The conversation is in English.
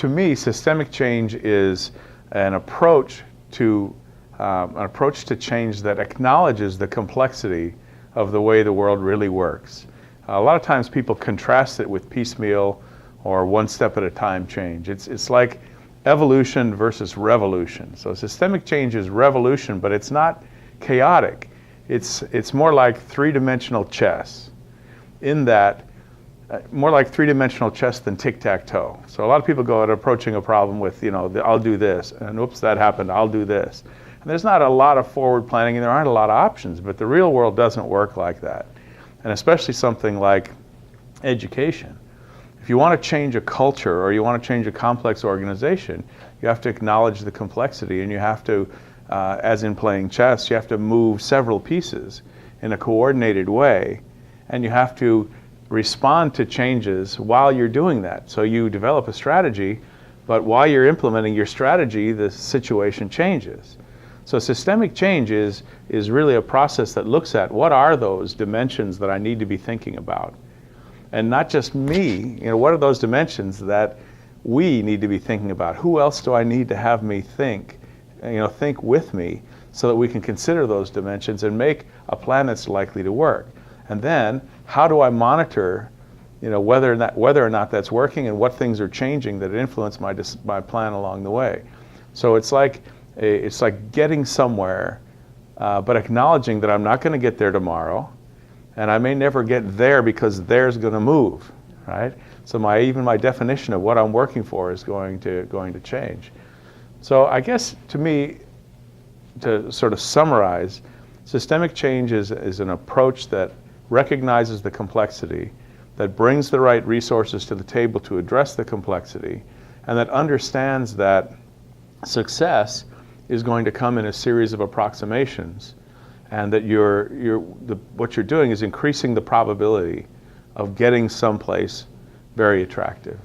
to me, systemic change is an approach to change that acknowledges the complexity of the way the world really works. A lot of times people contrast it with piecemeal or one step at a time change. It's like evolution versus revolution. So systemic change is revolution, but it's not chaotic. It's more like three-dimensional chess, in that more like three-dimensional chess than tic-tac-toe. So a lot of people go at approaching a problem with, I'll do this, and oops, that happened, I'll do this. And there's not a lot of forward planning, and there aren't a lot of options, but the real world doesn't work like that. And especially something like education. If you want to change a culture or you want to change a complex organization, you have to acknowledge the complexity, and you have to, as in playing chess, you have to move several pieces in a coordinated way, and you have to respond to changes while you're doing that. So you develop a strategy, but while you're implementing your strategy, the situation changes. So systemic change is really a process that looks at what are those dimensions that I need to be thinking about. And not just me, what are those dimensions that we need to be thinking about? Who else do I need to have me think with me, so that we can consider those dimensions and make a plan that's likely to work. And then, how do I monitor, whether or not that's working, and what things are changing that influence my plan along the way. So it's like getting somewhere, but acknowledging that I'm not going to get there tomorrow, and I may never get there because there's going to move, right? So even my definition of what I'm working for is going to change. So I guess, to me, to sort of summarize, systemic change is an approach that recognizes the complexity, that brings the right resources to the table to address the complexity, and that understands that success is going to come in a series of approximations, and that what you're doing is increasing the probability of getting someplace very attractive.